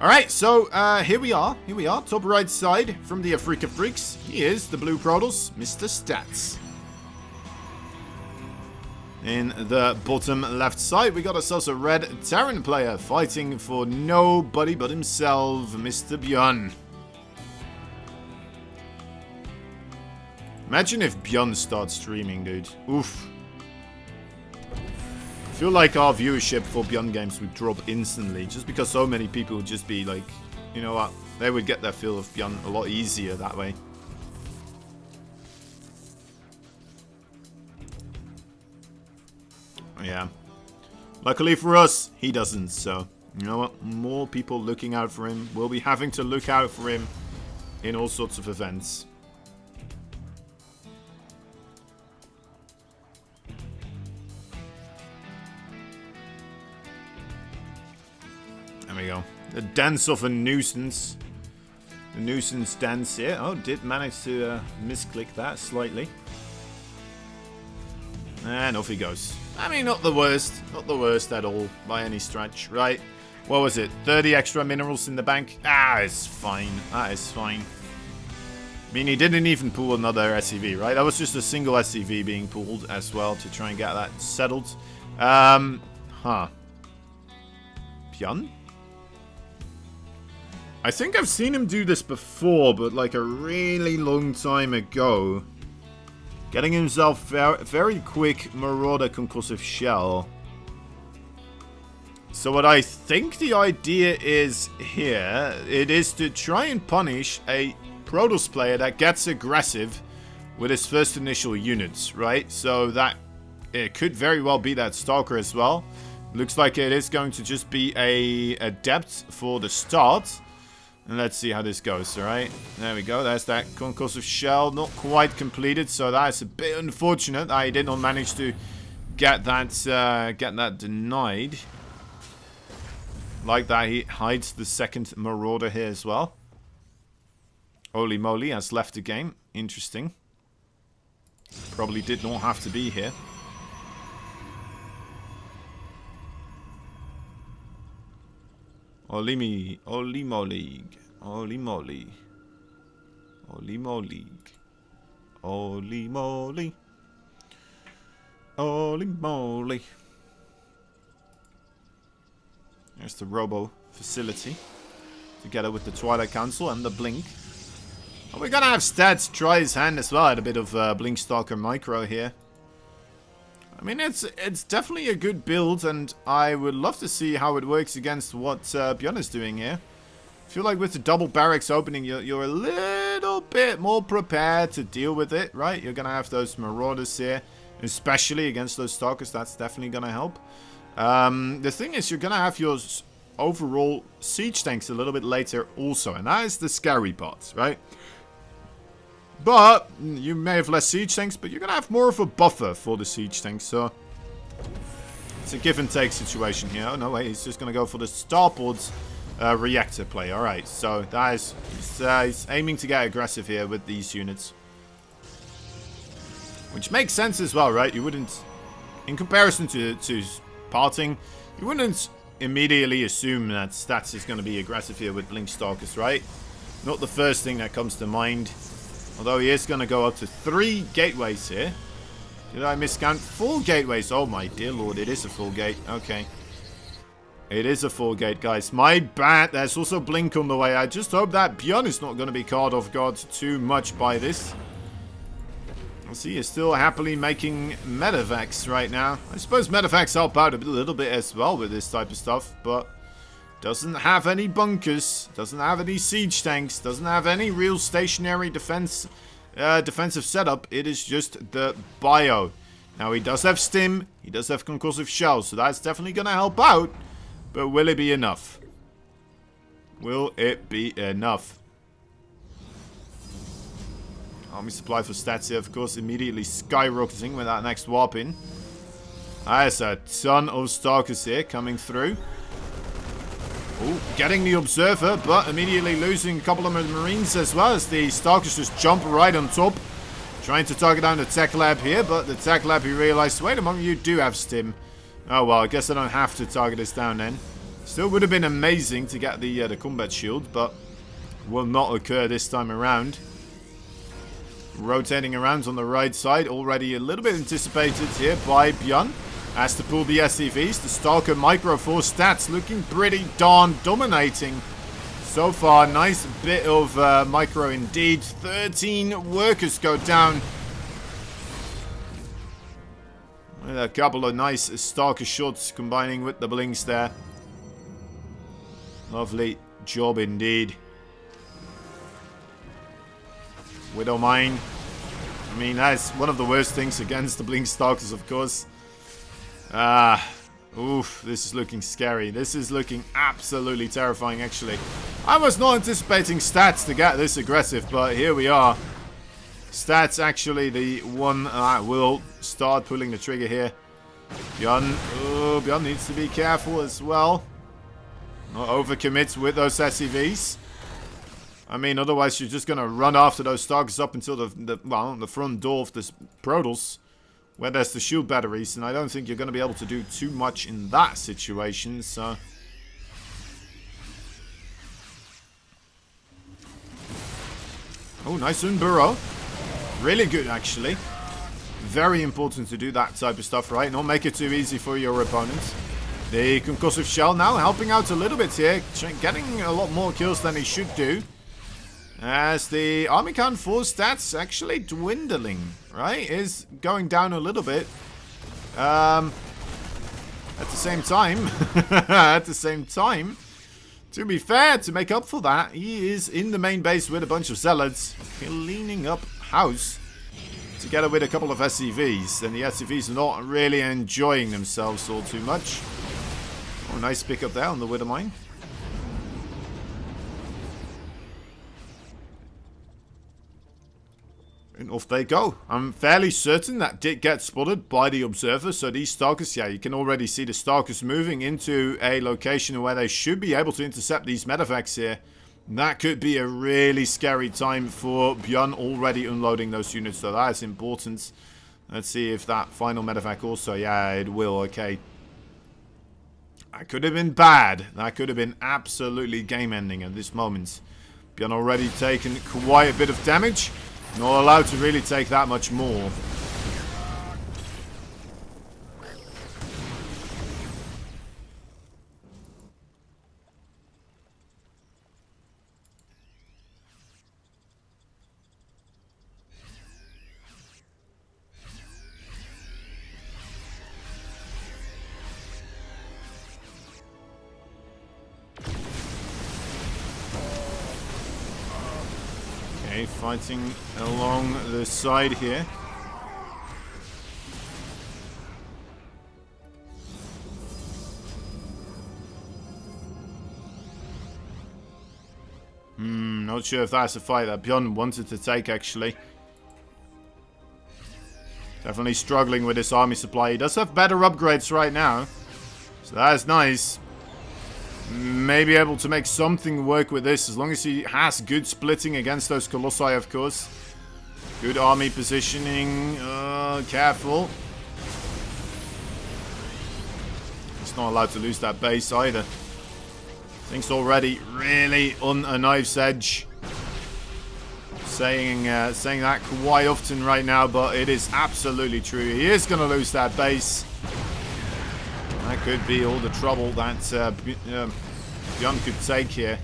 Alright, so here we are. Here we are. Top right side from the Afrika Freaks. He is the Blue Protoss, Mr. Stats. In the bottom left side, we got ourselves a red Terran player fighting for nobody but himself, Mr. BYUN. Imagine if BYUN starts streaming, dude. Oof. I feel like our viewership for BYUN games would drop instantly, just because so many people would just be like, you know what, they would get their feel of BYUN a lot easier that way. Yeah. Luckily for us, he doesn't, so, you know what, more people looking out for him. We'll be having to look out for him in all sorts of events. There we go. The dance of a nuisance. The nuisance dance here. Oh, did manage to misclick that slightly. And off he goes. I mean, not the worst. Not the worst at all, by any stretch, right? What was it? 30 extra minerals in the bank? Ah, it's fine. That is fine. I mean, he didn't even pull another SCV, right? That was just a single SCV being pulled as well to try and get that settled. Huh. BYUN? I think I've seen him do this before, but like a really long time ago. Getting himself very quick Marauder Concussive Shell. So what I think the idea is here, it is to try and punish a Protoss player that gets aggressive with his first initial units, right? So that it could very well be that Stalker as well. Looks like it is going to just be a Adept for the start. And let's see how this goes, alright? There we go, there's that Concussive Shell, not quite completed, so that's a bit unfortunate. I did not manage to get that denied. Like that, he hides the second Marauder here as well. Holy moly, has left the game. Interesting. Probably did not have to be here. Holy me, holy moly, holy moly, holy moly, holy moly, holy moly. There's the Robo facility, together with the Twilight Council and the Blink. And we're gonna have Stats try his hand as well at a bit of Blink Stalker Micro here. I mean, it's definitely a good build, and I would love to see how it works against what BYUN is doing here. I feel like with the double barracks opening, you're a little bit more prepared to deal with it, right? You're going to have those Marauders here, especially against those Stalkers. That's definitely going to help. The thing is, you're going to have your overall siege tanks a little bit later also, and that is the scary part, right? But you may have less siege tanks, but you're going to have more of a buffer for the siege tanks. So it's a give and take situation here. Oh, no, wait. He's just going to go for the starport's reactor play. All right. So that is, he's aiming to get aggressive here with these units. Which makes sense as well, right? You wouldn't, in comparison to parting, you wouldn't immediately assume that Stats is going to be aggressive here with Blink Stalkers, right? Not the first thing that comes to mind. Although he is going to go up to 3 gateways here. Did I miscount? 4 gateways. Oh my dear lord, it is a full gate. Okay. It is a full gate, guys. My bad. There's also Blink on the way. I just hope that BYUN is not going to be caught off guard too much by this. I see he's still happily making medevacs right now. I suppose medevacs help out a little bit as well with this type of stuff, but doesn't have any bunkers, doesn't have any siege tanks, doesn't have any real stationary defensive setup. It is just the bio. Now he does have stim, he does have concussive shells, so that's definitely going to help out. But will it be enough? Will it be enough? Army supply for Stats here, of course, immediately skyrocketing with that next warp in. There's a ton of Stalkers here coming through. Ooh, getting the Observer, but immediately losing a couple of Marines as well as the Stalkers just jump right on top. Trying to target down the Tech Lab here, but the Tech Lab, he realized, wait a moment, you do have Stim. Oh well, I guess I don't have to target this down then. Still would have been amazing to get the combat shield, but will not occur this time around. Rotating around on the right side, already a little bit anticipated here by BYUN. Has to pull the SCVs. The Stalker Micro Force stats looking pretty darn dominating so far. Nice bit of micro indeed. 13 workers go down. With a couple of nice Stalker shots combining with the blinks there. Lovely job indeed. Widow Mine. I mean, that's one of the worst things against the Blink Stalkers, of course. Oof, this is looking scary. This is looking absolutely terrifying, actually. I was not anticipating stats to get this aggressive, but here we are. Stats actually the one that will start pulling the trigger here. BYUN, oh, BYUN needs to be careful as well. Not overcommit with those SCVs. I mean, otherwise you're just going to run after those Stalkers up until the front door of this Protoss, where there's the shield batteries, and I don't think you're going to be able to do too much in that situation, so... Oh, nice Unburrow. Really good, actually. Very important to do that type of stuff, right? Not make it too easy for your opponents. The Concussive Shell now helping out a little bit here, getting a lot more kills than he should do. As the Army Count 4 stats actually dwindling, right? Is going down a little bit. At the same time, to be fair, to make up for that, he is in the main base with a bunch of Zealots, cleaning up house, together with a couple of SCVs. And the SCVs are not really enjoying themselves all too much. Oh, nice pick up there on the Widow Mine. And off they go. I'm fairly certain that did get spotted by the observer. So these Stalkers, yeah, you can already see the Stalkers moving into a location where they should be able to intercept these medevacs here. That could be a really scary time for BYUN already unloading those units. So that is important. Let's see if that final medevac also, yeah, it will, okay. That could have been bad. That could have been absolutely game-ending at this moment. BYUN already taken quite a bit of damage. Not allowed to really take that much more. Okay, fighting along the side here. Not sure if that's a fight that BYUN wanted to take, actually. Definitely struggling with this army supply. He does have better upgrades right now, so that is nice. Maybe able to make something work with this, as long as he has good splitting against those Colossi, of course. Good army positioning. Careful. He's not allowed to lose that base either. Things already really on a knife's edge. Saying that quite often right now, but it is absolutely true. He is going to lose that base. That could be all the trouble that BYUN could take here.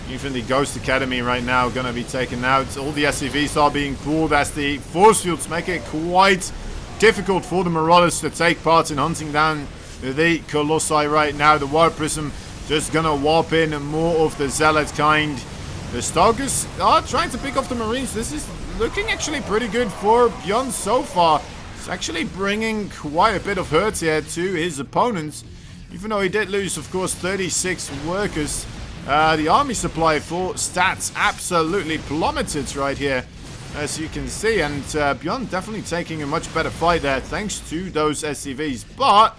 Even the Ghost Academy right now going to be taken out. All the SCVs are being pulled as the force fields make it quite difficult for the Marauders to take part in hunting down the Colossi right now. The Warp Prism just going to warp in more of the Zealot kind. The Stalkers are trying to pick off the Marines. This is looking actually pretty good for BYUN so far. It's actually bringing quite a bit of hurt here to his opponents. Even though he did lose, of course, 36 workers. The army supply for stats absolutely plummeted right here, as you can see. And BYUN definitely taking a much better fight there, thanks to those SCVs. But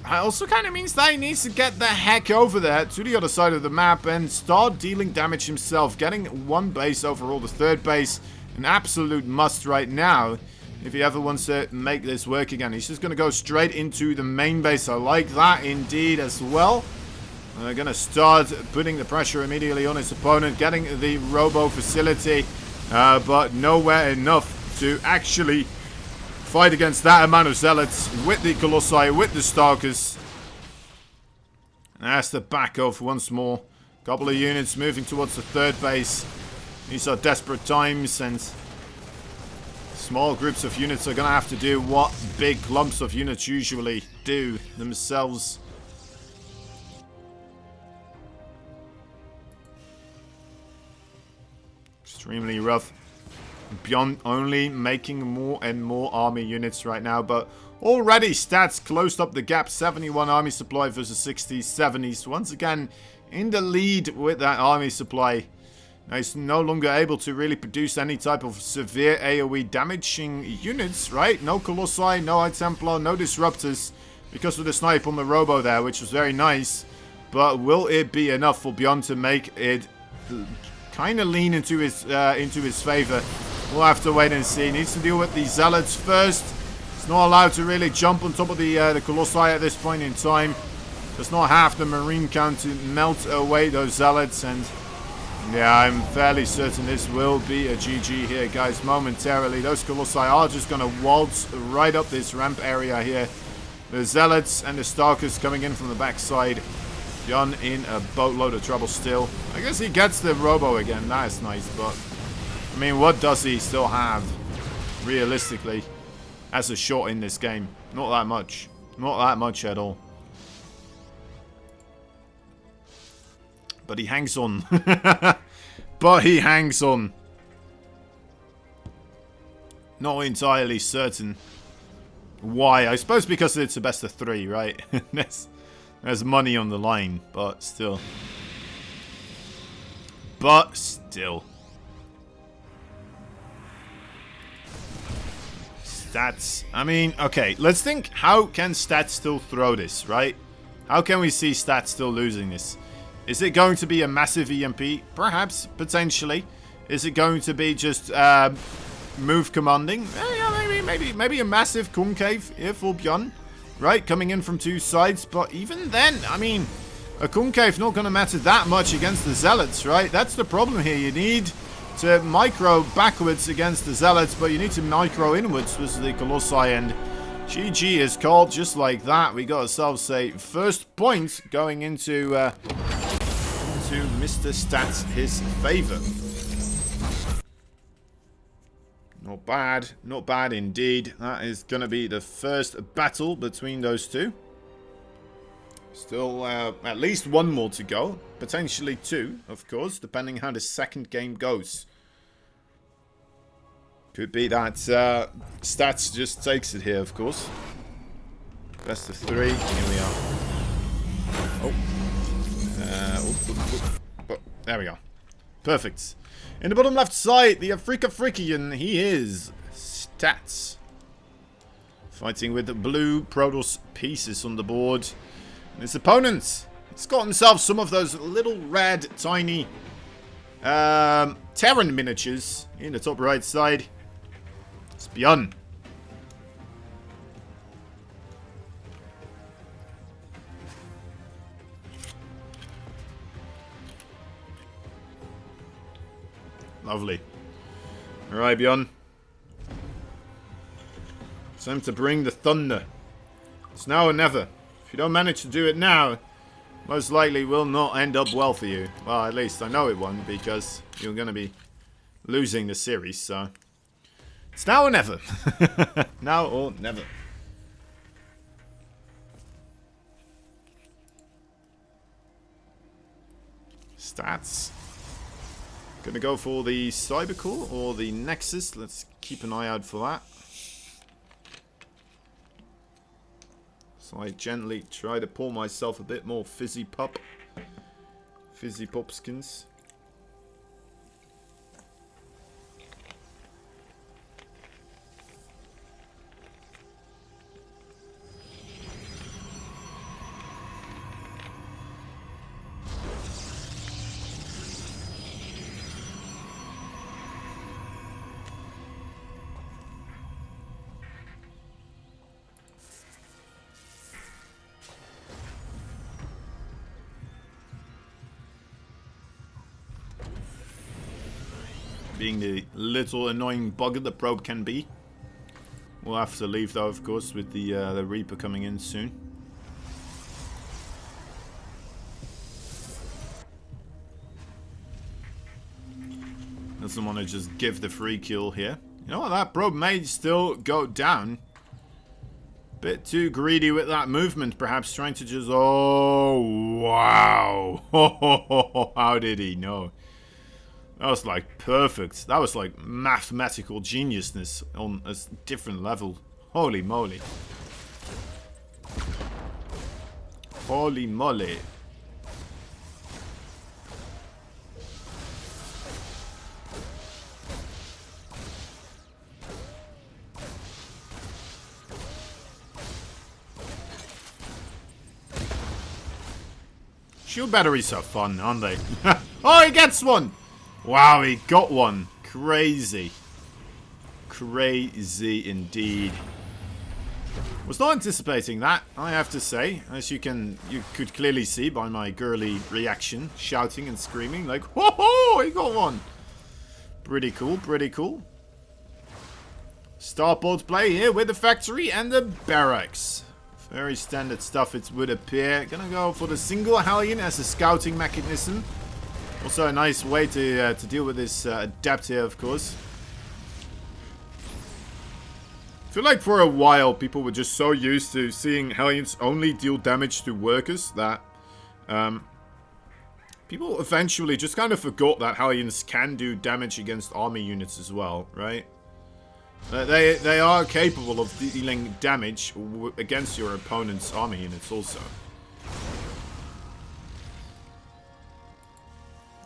it also kind of means that he needs to get the heck over there to the other side of the map and start dealing damage himself. Getting one base overall, the third base, an absolute must right now. if he ever wants to make this work again. He's just going to go straight into the main base. I like that indeed as well. They're going to start putting the pressure immediately on his opponent, getting the robo facility, but nowhere enough to actually fight against that amount of zealots with the Colossi, with the Stalkers. That's the back off once more. Couple of units moving towards the third base. These are desperate times, and small groups of units are going to have to do what big clumps of units usually do themselves. Extremely rough. BYUN only making more and more army units right now, but already stats closed up the gap. 71 army supply versus 60s, 70s. Once again, in the lead with that army supply. Now he's no longer able to really produce any type of severe AoE damaging units, right? No Colossi, no High Templar, no Disruptors, because of the snipe on the Robo there, which was very nice. But will it be enough for BYUN to make it kind of lean into his favor? We'll have to wait and see. He needs to deal with the Zealots first. He's not allowed to really jump on top of the Colossi at this point in time. Does not have the Marine count to melt away those Zealots, and yeah, I'm fairly certain this will be a GG here, guys, momentarily. Those Colossi are just going to waltz right up this ramp area here. The Zealots and the Stalkers coming in from the backside. BYUN in a boatload of trouble still. I guess he gets the Robo again. That is nice, but I mean, what does he still have, realistically, as a shot in this game? Not that much. Not that much at all. But he hangs on. But he hangs on. Not entirely certain why. I suppose because it's a best of 3, right? There's money on the line, but still. But still. Stats. I mean, okay, let's think. How can Stats still throw this, right? How can we see Stats still losing this? Is it going to be a massive EMP? Perhaps, potentially. Is it going to be just move commanding? Yeah, maybe a massive concave here for BYUN, right? Coming in from 2 sides, but even then, I mean, a concave not going to matter that much against the Zealots, right? That's the problem here. You need to micro backwards against the Zealots, but you need to micro inwards with the Colossi, and GG is called just like that. We got ourselves a first point going into Mr. Stats his favor. Not bad indeed. That is going to be the first battle between those two. Still at least 1 more to go. Potentially 2, of course, depending how the second game goes. Could be that Stats just takes it here, of course. Best of 3. Here we are. Oh. There we go. Perfect. In the bottom left side, the African, he is Stats. Fighting with the blue Protoss pieces on the board. And his opponent has got himself some of those little red, tiny Terran miniatures in the top right side. It's BYUN. Lovely. Alright, BYUN. It's time to bring the thunder. It's now or never. If you don't manage to do it now, most likely will not end up well for you. Well, at least I know it won't, because you're going to be losing the series, so it's now or never. Now or never. Stats. Gonna go for the Cybercore or the Nexus. Let's keep an eye out for that. So I gently try to pour myself a bit more fizzy popskins. being the little annoying bugger the probe can be. We'll have to leave though, of course, with the Reaper coming in soon. Doesn't want to just give the free kill here. You know what, that probe may still go down. Bit too greedy with that movement, perhaps trying to just... Oh, wow. How did he know? That was like perfect. That was like mathematical geniusness on a different level. Holy moly. Holy moly. Shield batteries are fun, aren't they? Oh, he gets one! Wow, he got one. Crazy. Crazy indeed. Was not anticipating that, I have to say. As you could clearly see by my girly reaction. Shouting and screaming like, whoa, he got one. Pretty cool, pretty cool. Starport play here with the factory and the barracks. Very standard stuff, it would appear. Gonna go for the single Hellion as a scouting mechanism. Also a nice way to deal with this adept here, of course. I feel like for a while people were just so used to seeing Hellions only deal damage to workers that people eventually just kind of forgot that Hellions can do damage against army units as well, right? They are capable of dealing damage against your opponent's army units also.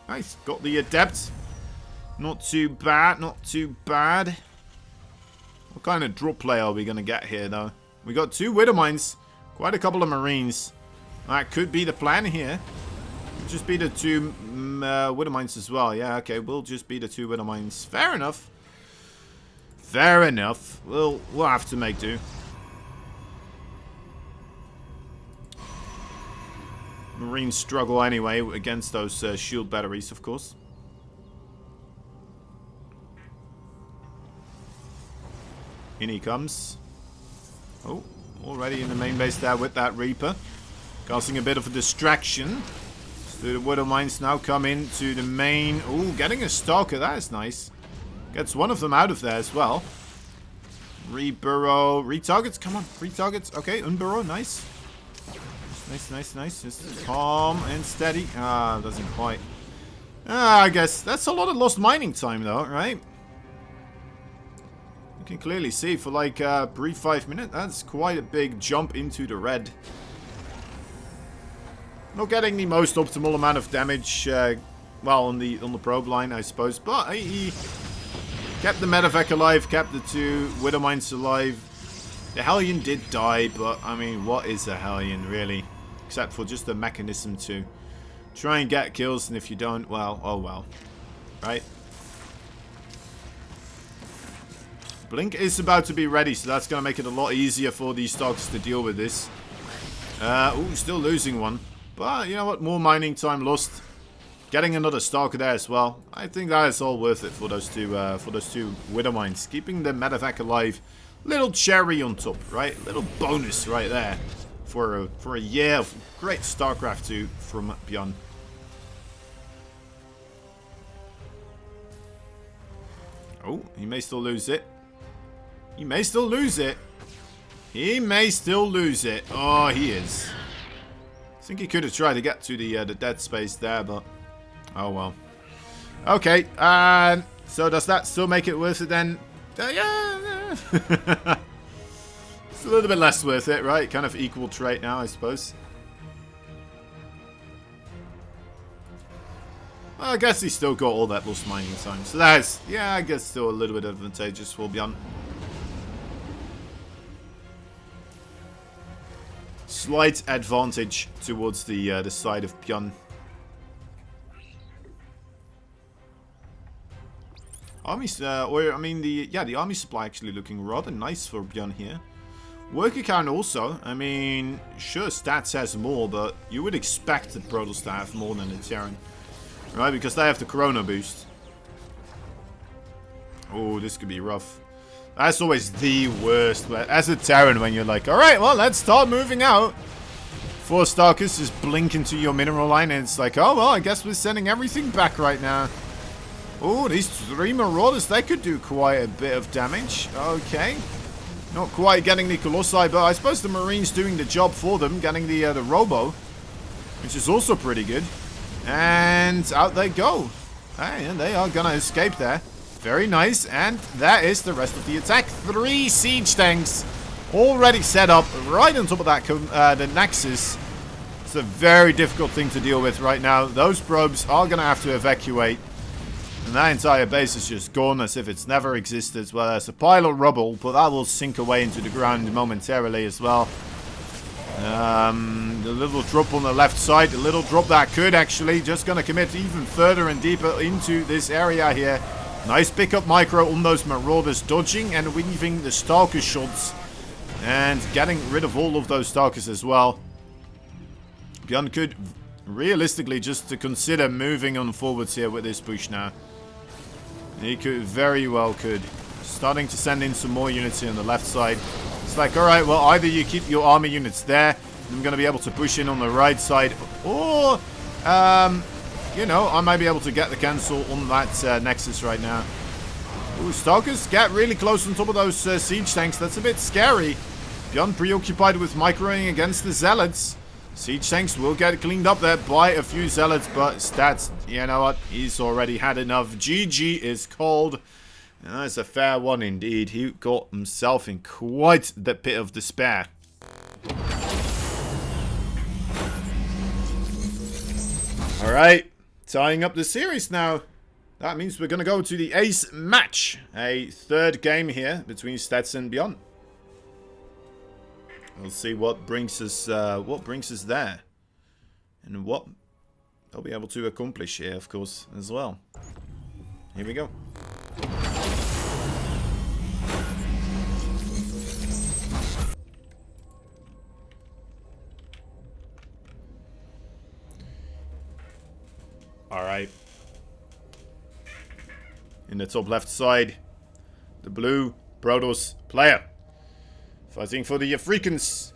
Nice, got the adept. Not too bad, not too bad. What kind of drop play are we going to get here though? We got 2 Widow Mines, quite a couple of Marines. That could be the plan here. Just be the 2 Widow Mines as well. Yeah, okay, we'll just be the 2 Widow Mines. Fair enough. Fair enough. We'll have to make do. Marines struggle anyway against those shield batteries, of course. In he comes. Oh, already in the main base there with that Reaper. Causing a bit of a distraction. So the Widow Mines now come into the main. Oh, getting a Stalker. That is nice. Gets one of them out of there as well. Reburrow. Retargets. Come on. Retargets. Okay. Unburrow. Nice. Nice, nice, nice. Just calm and steady. Ah, doesn't quite. I guess that's a lot of lost mining time though, right? You can clearly see for like a brief 5 minutes. That's quite a big jump into the red. Not getting the most optimal amount of damage. Well, on the probe line, I suppose. But he kept the medevac alive, kept the 2 Widow Mines alive. The Hellion did die, but I mean, what is a Hellion really? Except for just a mechanism to try and get kills, and if you don't, well, oh well. Right? Blink is about to be ready, so that's going to make it a lot easier for these dogs to deal with this. Ooh, still losing one. But, you know what? More mining time lost. Getting another Stalker there as well. I think that is all worth it for those two Widow Mines. Keeping the medevac alive. Little cherry on top, right? Little bonus right there. For a year of great StarCraft 2 from BYUN. Oh, he may still lose it. He may still lose it. He may still lose it. Oh, he is. I think he could have tried to get to the dead space there, but oh well. Okay, so does that still make it worth it then? Yeah. It's a little bit less worth it, right? Kind of equal trait now, I suppose. Well, I guess he's still got all that lost mining time. So that's, yeah, I guess still a little bit advantageous for BYUN. Slight advantage towards the side of BYUN. Armies, the army supply actually looking rather nice for BYUN here. Worker count also, I mean, sure, Stats has more, but you would expect the Protoss to have more than the Terran. Right, because they have the Corona boost. Oh, this could be rough. That's always the worst. As a Terran, when you're like, alright, well, let's start moving out. 4 Stalkers just blink into your mineral line, and it's like, oh, well, I guess we're sending everything back right now. Oh, these 3 Marauders, they could do quite a bit of damage. Okay. Not quite getting the Colossi, but I suppose the Marines doing the job for them, getting the Robo, which is also pretty good. And out they go. Hey, and they are going to escape there. Very nice, and that is the rest of the attack. 3 siege tanks already set up right on top of that the Nexus. It's a very difficult thing to deal with right now. Those probes are going to have to evacuate. And that entire base is just gone as if it's never existed. Well, there's a pile of rubble, but that will sink away into the ground momentarily as well. The little drop on the left side, the little drop that could actually just going to commit even further and deeper into this area here. Nice pickup micro on those Marauders, dodging and weaving the Stalker shots. And getting rid of all of those Stalkers as well. BYUN could realistically just to consider moving on forwards here with this push now. He could, very well could. Starting to send in some more units here on the left side. It's like, alright, well, either you keep your army units there, I'm going to be able to push in on the right side, or, you know, I might be able to get the cancel on that Nexus right now. Ooh, Stalkers get really close on top of those siege tanks. That's a bit scary. BYUN preoccupied with microing against the Zealots. Siege tanks will get cleaned up there by a few Zealots, but Stats, you know what? He's already had enough. GG is called. And that's a fair one indeed. He got himself in quite the pit of despair. Alright, tying up the series now. That means we're going to go to the ace match. A 3rd game here between Stats and BYUN. We'll see what brings us there. And what they'll be able to accomplish here, of course, as well. Here we go. Alright. In the top left side, the blue Protoss player. Fighting for the Africans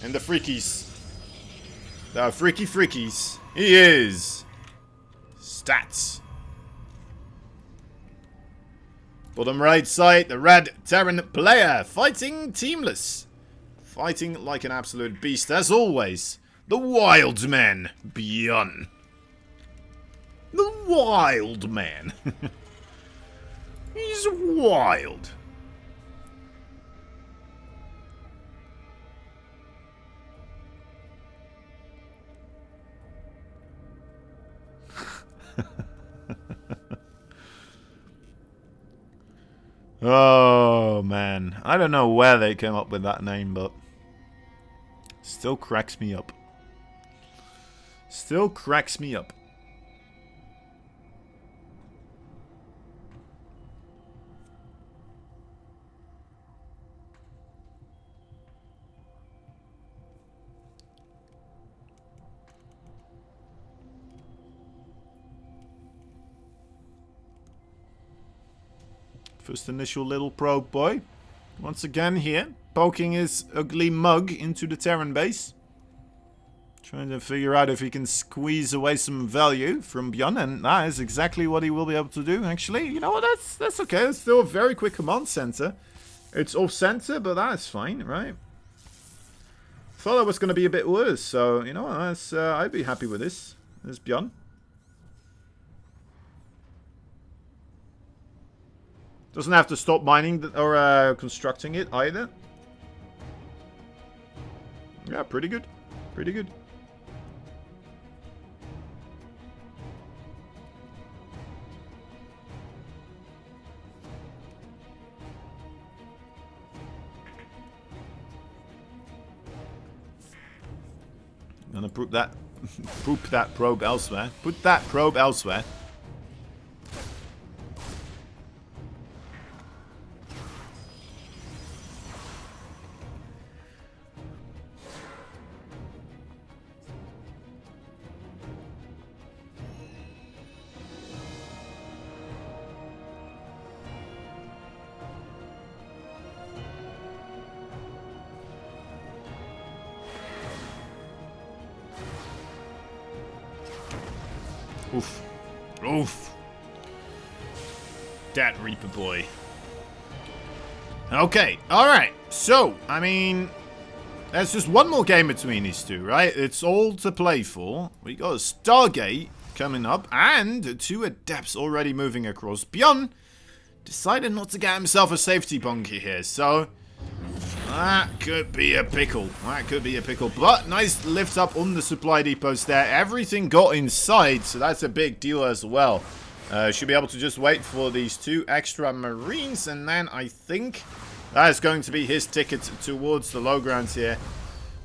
and the Freakies. The Freaky Freakies. He is Stats. Bottom right side, the red Terran player. Fighting teamless. Fighting like an absolute beast as always. The Wild Man, BYUN. The Wild Man. He's wild. Oh, man. I don't know where they came up with that name, but still cracks me up. Still cracks me up. First initial little probe boy. Once again here, poking his ugly mug into the Terran base. Trying to figure out if he can squeeze away some value from BYUN, and that is exactly what he will be able to do, actually. You know what, that's okay. It's still a very quick command center. It's off-center, but that's fine, right? Thought that was going to be a bit worse, so, you know, I'd be happy with this. This BYUN. Doesn't have to stop mining or constructing it either. Yeah, pretty good. Pretty good. I'm gonna poop that probe elsewhere. Put that probe elsewhere. Oof. Oof. That Reaper boy. Okay, alright. So, I mean, there's just one more game between these two, right? It's all to play for. We got a Stargate coming up, and 2 Adepts already moving across. BYUN decided not to get himself a safety bunker here, so that could be a pickle. That could be a pickle. But nice lift up on the supply depots there. Everything got inside, so that's a big deal as well. Should be able to just wait for these 2 extra Marines, and then I think that is going to be his ticket towards the low grounds here.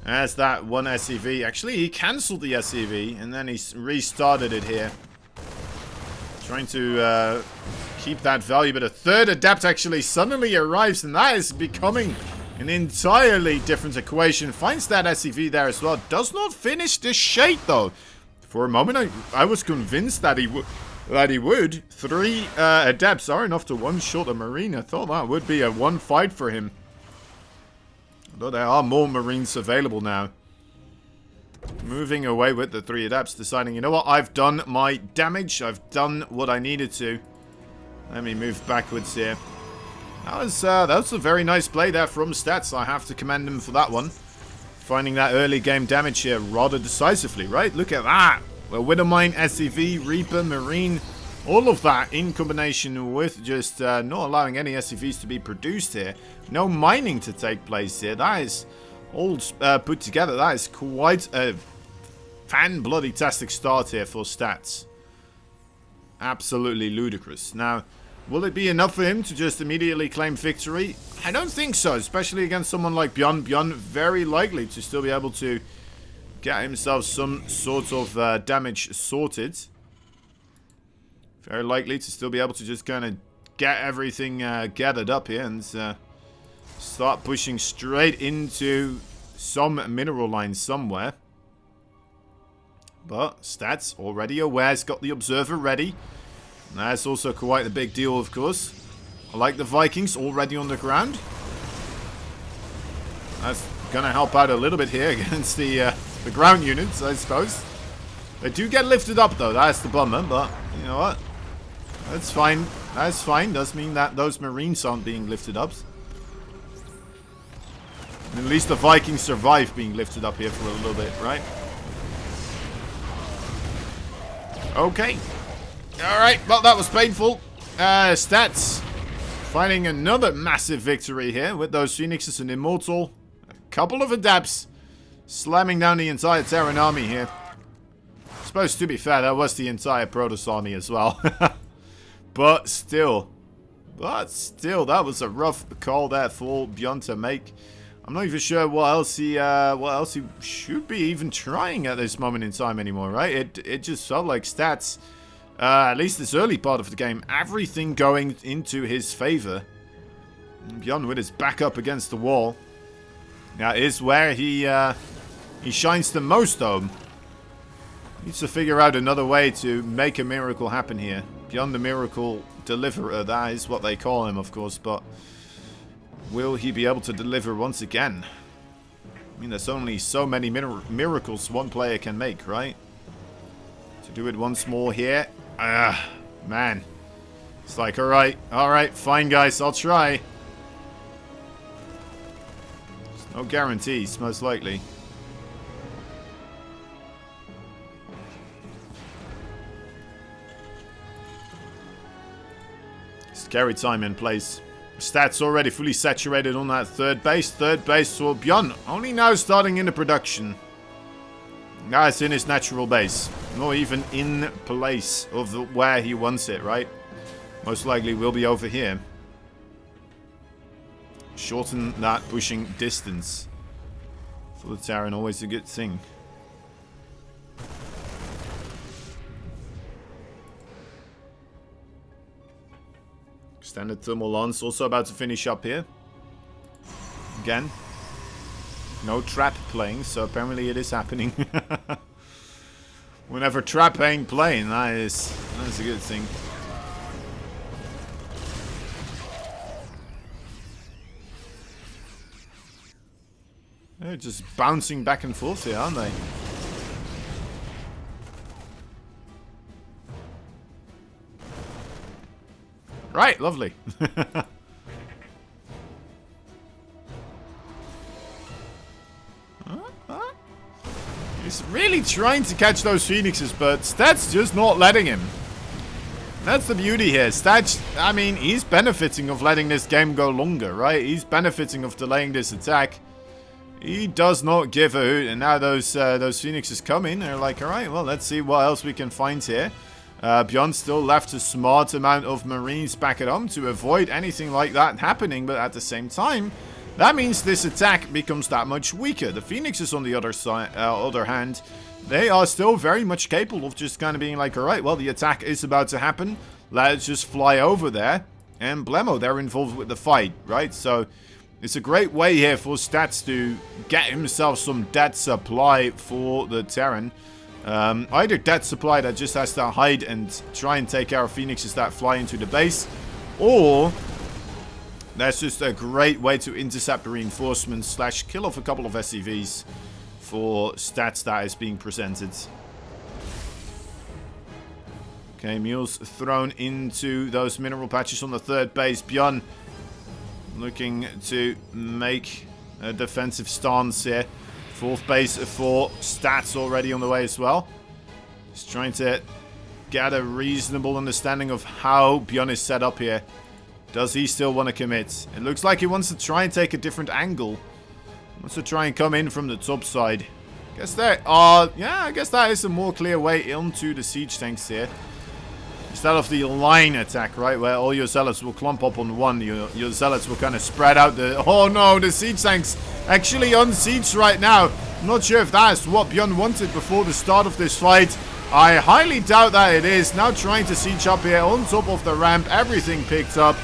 As that 1 SCV. Actually, he cancelled the SCV, and then he restarted it here. Trying to keep that value, but a 3rd Adept actually suddenly arrives, and that is becoming an entirely different equation. Finds that SCV there as well. Does not finish the shade, though. For a moment, I was convinced that he would. 3 Adepts are enough to one-shot a Marine. I thought that would be a 1 fight for him. Although there are more Marines available now. Moving away with the 3 Adepts, deciding, you know what, I've done my damage. I've done what I needed to. Let me move backwards here. That was a very nice play there from Stats. I have to commend him for that one. Finding that early game damage here rather decisively, right? Look at that. Well, Widowmine, SCV, Reaper, Marine, all of that in combination with just not allowing any SCVs to be produced here. No mining to take place here. That is all put together. That is quite a fan-bloody-tastic start here for Stats. Absolutely ludicrous. Now, will it be enough for him to just immediately claim victory? I don't think so, especially against someone like BYUN. BYUN very likely to still be able to get himself some sort of damage sorted. Very likely to still be able to just kind of get everything gathered up here and start pushing straight into some mineral lines somewhere. But Stats already aware, he's got the Observer ready. That's also quite a big deal, of course. I like the Vikings already on the ground. That's going to help out a little bit here against the ground units, I suppose. They do get lifted up, though. That's the bummer, but you know what? That's fine. That's fine. Does mean that those Marines aren't being lifted up. And at least the Vikings survive being lifted up here for a little bit, right? Okay. Alright, well, that was painful. Stats. Finding another massive victory here with those Phoenixes and Immortal. A couple of Adepts. Slamming down the entire Terran army here. I suppose, to be fair, that was the entire Protoss army as well. But still, that was a rough call there for BYUN to make. I'm not even sure what else he should be even trying at this moment in time anymore, right? It just felt like Stats, at least this early part of the game, everything going into his favor. BYUN with his back up against the wall. That is where he shines the most, though. Needs to figure out another way to make a miracle happen here. BYUN the Miracle Deliverer, that is what they call him, of course, but will he be able to deliver once again? I mean, there's only so many miracles one player can make, right? To do it once more here. Man. It's like, alright, fine guys, I'll try. There's no guarantees, most likely. Scary time in place. Stats already fully saturated on that third base. Third base for BYUN. Only now starting into production. Now it's in his natural base. Not even in place of where he wants it, right? Most likely will be over here. Shorten that pushing distance. For the Terran, always a good thing. Standard thermal lance also about to finish up here. Again. No trap playing, so apparently it is happening. Whenever trap ain't playing, that's a good thing. They're just bouncing back and forth here, aren't they? Right, lovely. He's really trying to catch those Phoenixes, but Stats just not letting him. That's the beauty here. Stats, I mean, he's benefiting of letting this game go longer, right? He's benefiting of delaying this attack. He does not give a hoot, and now those Phoenixes come in. They're like, alright, well, let's see what else we can find here. BYUN still left a smart amount of Marines back at home to avoid anything like that happening, but at the same time, that means this attack becomes that much weaker. The Phoenixes, on the other hand, they are still very much capable of just kind of being like, alright, well, the attack is about to happen. Let's just fly over there. And blemmo, they're involved with the fight, right? So, it's a great way here for Stats to get himself some dead supply for the Terran. Either dead supply that just has to hide and try and take care of Phoenixes that fly into the base, or that's just a great way to intercept the reinforcements / kill off a couple of SCVs for Stats that is being presented. Okay, mules thrown into those mineral patches on the third base. BYUN looking to make a defensive stance here. Fourth base for Stats already on the way as well. Just trying to get a reasonable understanding of how BYUN is set up here. Does he still want to commit? It looks like he wants to try and take a different angle. Wants to try and come in from the top side. Guess that, yeah, I guess that is a more clear way into the siege tanks here. Instead of the line attack, right, where all your zealots will clump up on one, your zealots will kind of spread out the... Oh no, the siege tanks actually on siege right now. I'm not sure if that is what BYUN wanted before the start of this fight. I highly doubt that it is. Now trying to siege up here on top of the ramp, everything picked up.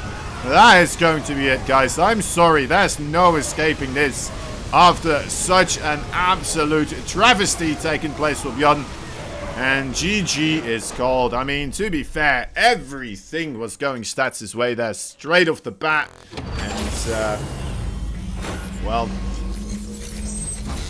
That is going to be it, guys. I'm sorry, there's no escaping this after such an absolute travesty taking place for BYUN. And GG is called. I mean, to be fair, everything was going Stats' way there straight off the bat. And, well,